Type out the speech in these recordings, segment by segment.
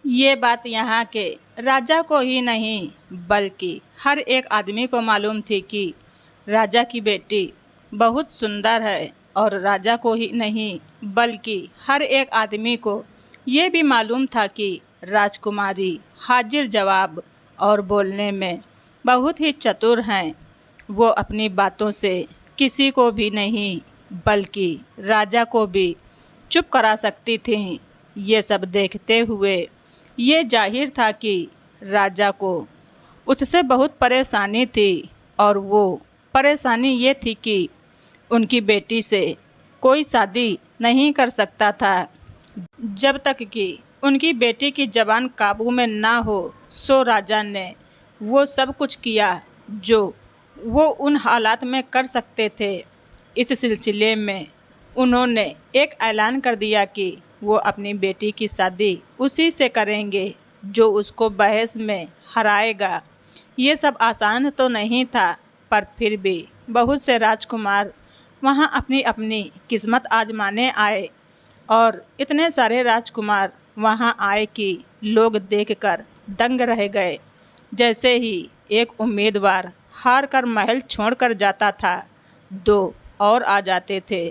ये बात यहाँ के राजा को ही नहीं बल्कि हर एक आदमी को मालूम थी कि राजा की बेटी बहुत सुंदर है। और राजा को ही नहीं बल्कि हर एक आदमी को ये भी मालूम था कि राजकुमारी हाजिर जवाब और बोलने में बहुत ही चतुर हैं। वो अपनी बातों से किसी को भी नहीं बल्कि राजा को भी चुप करा सकती थीं। ये सब देखते हुए ये जाहिर था कि राजा को उससे बहुत परेशानी थी। और वो परेशानी ये थी कि उनकी बेटी से कोई शादी नहीं कर सकता था जब तक कि उनकी बेटी की ज़बान काबू में ना हो। सो राजा ने वो सब कुछ किया जो वो उन हालात में कर सकते थे। इस सिलसिले में उन्होंने एक ऐलान कर दिया कि वो अपनी बेटी की शादी उसी से करेंगे जो उसको बहस में हराएगा। ये सब आसान तो नहीं था, पर फिर भी बहुत से राजकुमार वहाँ अपनी अपनी किस्मत आजमाने आए। और इतने सारे राजकुमार वहाँ आए कि लोग देखकर दंग रह गए। जैसे ही एक उम्मीदवार हार कर महल छोड़कर जाता था, दो और आ जाते थे।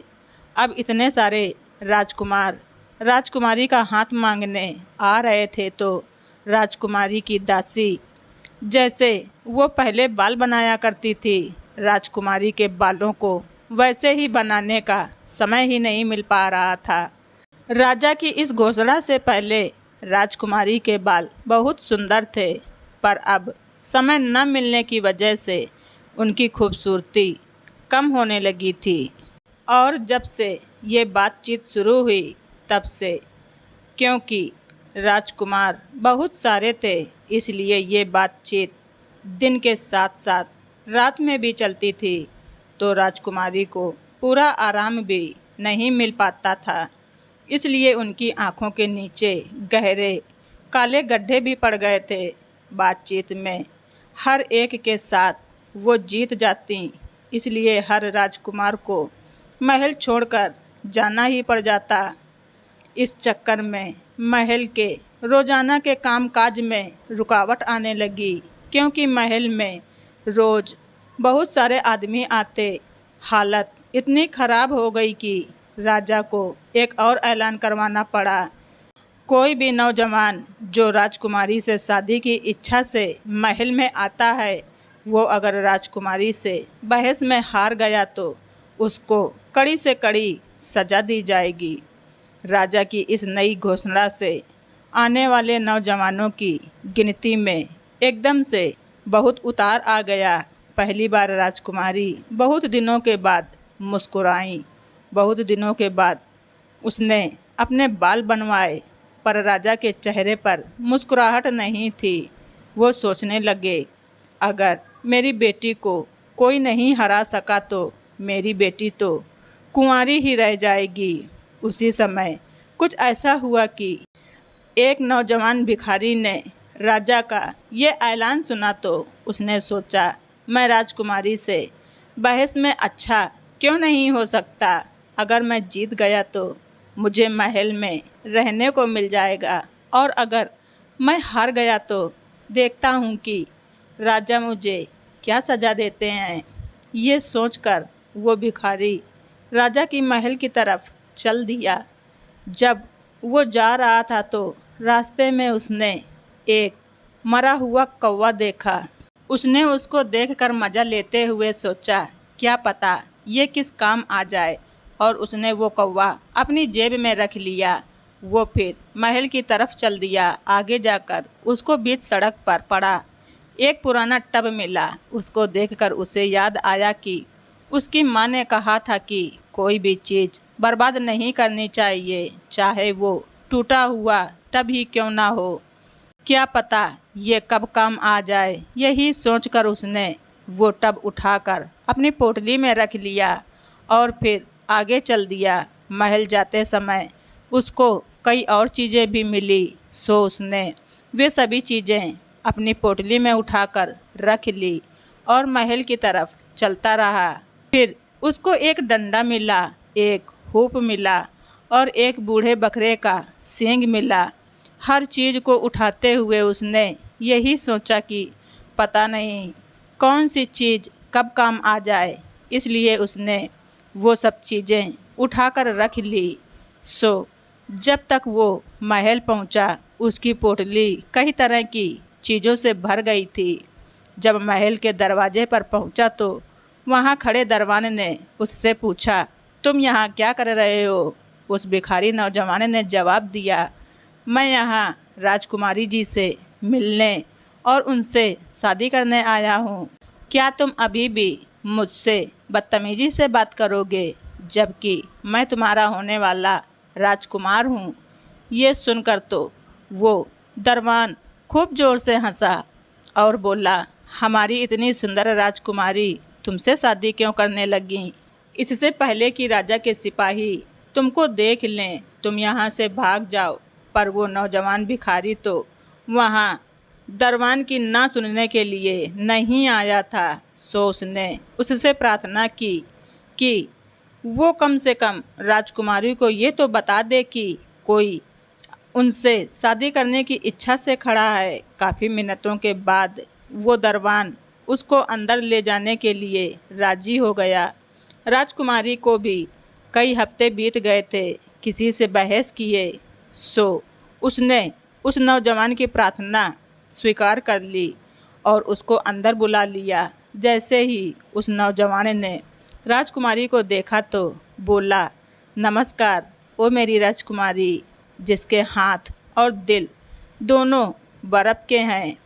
अब इतने सारे राजकुमार राजकुमारी का हाथ मांगने आ रहे थे तो राजकुमारी की दासी जैसे वो पहले बाल बनाया करती थी, राजकुमारी के बालों को वैसे ही बनाने का समय ही नहीं मिल पा रहा था। राजा की इस घोषणा से पहले राजकुमारी के बाल बहुत सुंदर थे, पर अब समय न मिलने की वजह से उनकी खूबसूरती कम होने लगी थी। और जब से ये बातचीत शुरू हुई तब से, क्योंकि राजकुमार बहुत सारे थे, इसलिए ये बातचीत दिन के साथ साथ रात में भी चलती थी। तो राजकुमारी को पूरा आराम भी नहीं मिल पाता था। इसलिए उनकी आँखों के नीचे गहरे काले गड्ढे भी पड़ गए थे। बातचीत में हर एक के साथ वो जीत जाती, इसलिए हर राजकुमार को महल छोड़कर जाना ही पड़ जाता। इस चक्कर में महल के रोज़ाना के कामकाज में रुकावट आने लगी, क्योंकि महल में रोज़ बहुत सारे आदमी आते। हालत इतनी ख़राब हो गई कि राजा को एक और ऐलान करवाना पड़ा। कोई भी नौजवान जो राजकुमारी से शादी की इच्छा से महल में आता है, वो अगर राजकुमारी से बहस में हार गया तो उसको कड़ी से कड़ी सज़ा दी जाएगी। राजा की इस नई घोषणा से आने वाले नौजवानों की गिनती में एकदम से बहुत उतार आ गया। पहली बार राजकुमारी बहुत दिनों के बाद मुस्कुराई। बहुत दिनों के बाद उसने अपने बाल बनवाए, पर राजा के चेहरे पर मुस्कुराहट नहीं थी। वो सोचने लगे, अगर मेरी बेटी को कोई नहीं हरा सका तो मेरी बेटी तो कुंवारी ही रह जाएगी। उसी समय कुछ ऐसा हुआ कि एक नौजवान भिखारी ने राजा का ये ऐलान सुना तो उसने सोचा, मैं राजकुमारी से बहस में अच्छा क्यों नहीं हो सकता। अगर मैं जीत गया तो मुझे महल में रहने को मिल जाएगा, और अगर मैं हार गया तो देखता हूँ कि राजा मुझे क्या सज़ा देते हैं। ये सोचकर वो भिखारी राजा की महल की तरफ चल दिया। जब वो जा रहा था तो रास्ते में उसने एक मरा हुआ कौवा देखा। उसने उसको देखकर मज़ा लेते हुए सोचा, क्या पता ये किस काम आ जाए, और उसने वो कौवा अपनी जेब में रख लिया। वो फिर महल की तरफ चल दिया। आगे जाकर उसको बीच सड़क पर पड़ा एक पुराना टब मिला। उसको देखकर उसे याद आया कि उसकी माँ ने कहा था कि कोई भी चीज़ बर्बाद नहीं करनी चाहिए, चाहे वो टूटा हुआ टब ही क्यों ना हो। क्या पता ये कब काम आ जाए। यही सोचकर उसने वो टब उठाकर अपनी पोटली में रख लिया और फिर आगे चल दिया। महल जाते समय उसको कई और चीज़ें भी मिली, सो उसने वे सभी चीज़ें अपनी पोटली में उठाकर रख ली और महल की तरफ चलता रहा। फिर उसको एक डंडा मिला, एक हुप मिला और एक बूढ़े बकरे का सींग मिला। हर चीज़ को उठाते हुए उसने यही सोचा कि पता नहीं कौन सी चीज़ कब काम आ जाए, इसलिए उसने वो सब चीज़ें उठाकर रख ली। जब तक वो महल पहुंचा, उसकी पोटली कई तरह की चीज़ों से भर गई थी। जब महल के दरवाजे पर पहुंचा तो वहां खड़े दरवान ने उससे पूछा, तुम यहाँ क्या कर रहे हो? उस भिखारी नौजवान ने जवाब दिया, मैं यहाँ राजकुमारी जी से मिलने और उनसे शादी करने आया हूँ। क्या तुम अभी भी मुझसे बदतमीजी से बात करोगे, जबकि मैं तुम्हारा होने वाला राजकुमार हूँ? ये सुनकर तो वो दरबान खूब ज़ोर से हंसा और बोला, हमारी इतनी सुंदर राजकुमारी तुमसे शादी क्यों करने लगी? इससे पहले कि राजा के सिपाही तुमको देख लें, तुम यहाँ से भाग जाओ। पर वो नौजवान भिखारी तो वहाँ दरबान की ना सुनने के लिए नहीं आया था। उसने उससे प्रार्थना की कि वो कम से कम राजकुमारी को ये तो बता दे कि कोई उनसे शादी करने की इच्छा से खड़ा है। काफ़ी मिन्नतों के बाद वो दरबान उसको अंदर ले जाने के लिए राजी हो गया। राजकुमारी को भी कई हफ्ते बीत गए थे किसी से बहस किए। उसने उस नौजवान की प्रार्थना स्वीकार कर ली और उसको अंदर बुला लिया। जैसे ही उस नौजवान ने राजकुमारी को देखा तो बोला, नमस्कार ओ मेरी राजकुमारी, जिसके हाथ और दिल दोनों बर्फ़ के हैं।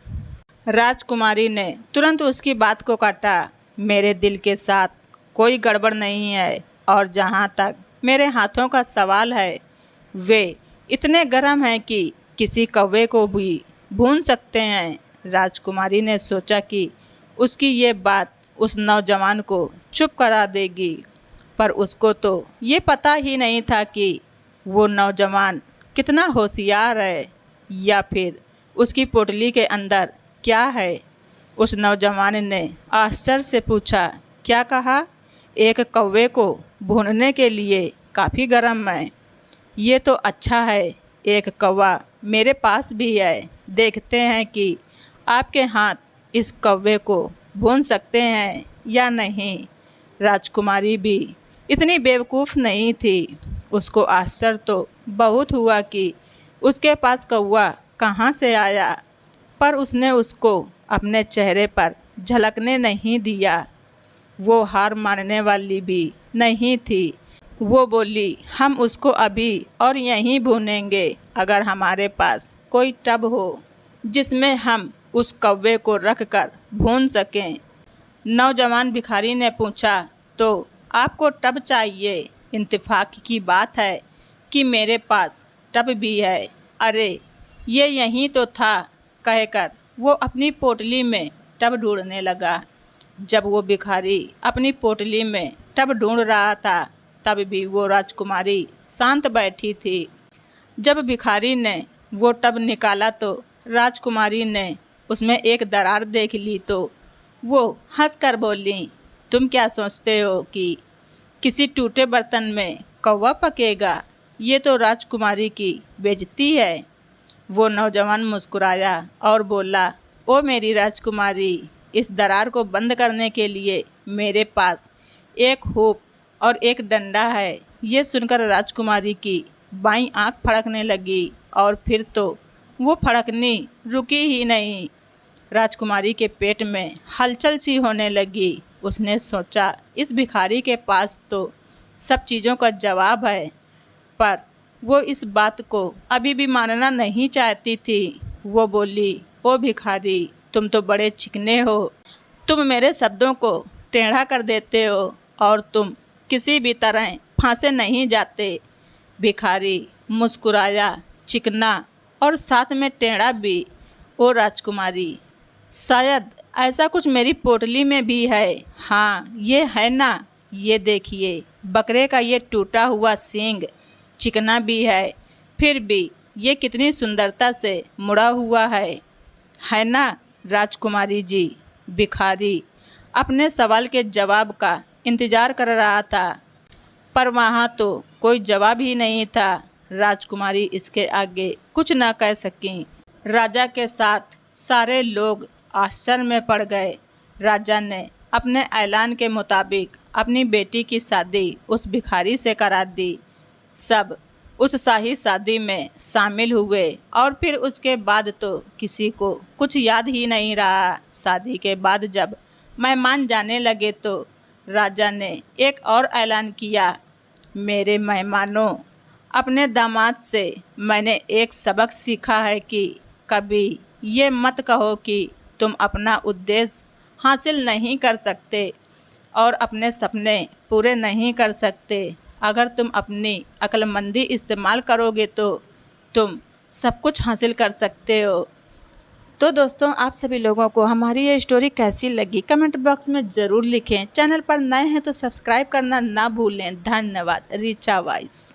राजकुमारी ने तुरंत उसकी बात को काटा, मेरे दिल के साथ कोई गड़बड़ नहीं है और जहाँ तक मेरे हाथों का सवाल है वे इतने गर्म हैं कि किसी कौवे को भी भून सकते हैं। राजकुमारी ने सोचा कि उसकी ये बात उस नौजवान को चुप करा देगी, पर उसको तो ये पता ही नहीं था कि वो नौजवान कितना होशियार है या फिर उसकी पोटली के अंदर क्या है। उस नौजवान ने आश्चर्य से पूछा, क्या कहा? एक कौवे को भूनने के लिए काफ़ी गर्म है। ये तो अच्छा है, एक कौवा मेरे पास भी है। देखते हैं कि आपके हाथ इस कौवे को भून सकते हैं या नहीं। राजकुमारी भी इतनी बेवकूफ़ नहीं थी। उसको आश्चर्य तो बहुत हुआ कि उसके पास कौवा कहाँ से आया, पर उसने उसको अपने चेहरे पर झलकने नहीं दिया। वो हार मानने वाली भी नहीं थी। वो बोली, हम उसको अभी और यहीं भूनेंगे। अगर हमारे पास कोई टब हो जिसमें हम उस कौवे को रख कर भून सकें। नौजवान भिखारी ने पूछा, तो आपको टब चाहिए? इत्तेफाक की बात है कि मेरे पास टब भी है। अरे ये यहीं तो था, कहकर वो अपनी पोटली में टब ढूंढने लगा। जब वो भिखारी अपनी पोटली में टब ढूंढ रहा था तब भी वो राजकुमारी शांत बैठी थी। जब भिखारी ने वो टब निकाला तो राजकुमारी ने उसमें एक दरार देख ली तो वो हंसकर बोली, तुम क्या सोचते हो कि किसी टूटे बर्तन में कौवा पकेगा? ये तो राजकुमारी की बेइज्जती है। वो नौजवान मुस्कुराया और बोला, ओ मेरी राजकुमारी, इस दरार को बंद करने के लिए मेरे पास एक हुक और एक डंडा है। ये सुनकर राजकुमारी की बाईं आंख फड़कने लगी और फिर तो वो फड़कनी रुकी ही नहीं। राजकुमारी के पेट में हलचल सी होने लगी। उसने सोचा, इस भिखारी के पास तो सब चीज़ों का जवाब है, पर वो इस बात को अभी भी मानना नहीं चाहती थी। वो बोली, ओ भिखारी, तुम तो बड़े चिकने हो। तुम मेरे शब्दों को टेढ़ा कर देते हो और तुम किसी भी तरह फांसे नहीं जाते। भिखारी मुस्कुराया, चिकना और साथ में टेढ़ा भी। ओ राजकुमारी, शायद ऐसा कुछ मेरी पोटली में भी है। हाँ, ये है ना, ये देखिए, बकरे का ये टूटा हुआ सींग चिकना भी है, फिर भी ये कितनी सुंदरता से मुड़ा हुआ है ना राजकुमारी जी? भिखारी अपने सवाल के जवाब का इंतज़ार कर रहा था, पर वहाँ तो कोई जवाब ही नहीं था। राजकुमारी इसके आगे कुछ न कह सकीं। राजा के साथ सारे लोग आश्चर्य में पड़ गए। राजा ने अपने ऐलान के मुताबिक अपनी बेटी की शादी उस भिखारी से करा दी। सब उस शाही शादी में शामिल हुए और फिर उसके बाद तो किसी को कुछ याद ही नहीं रहा। शादी के बाद जब मेहमान जाने लगे तो राजा ने एक और ऐलान किया, मेरे मेहमानों, अपने दामाद से मैंने एक सबक सीखा है कि कभी ये मत कहो कि तुम अपना उद्देश्य हासिल नहीं कर सकते और अपने सपने पूरे नहीं कर सकते। अगर तुम अपनी अक्लमंदी इस्तेमाल करोगे तो तुम सब कुछ हासिल कर सकते हो। तो दोस्तों, आप सभी लोगों को हमारी ये स्टोरी कैसी लगी कमेंट बॉक्स में ज़रूर लिखें। चैनल पर नए हैं तो सब्सक्राइब करना ना भूलें। धन्यवाद। रीचा वाइज।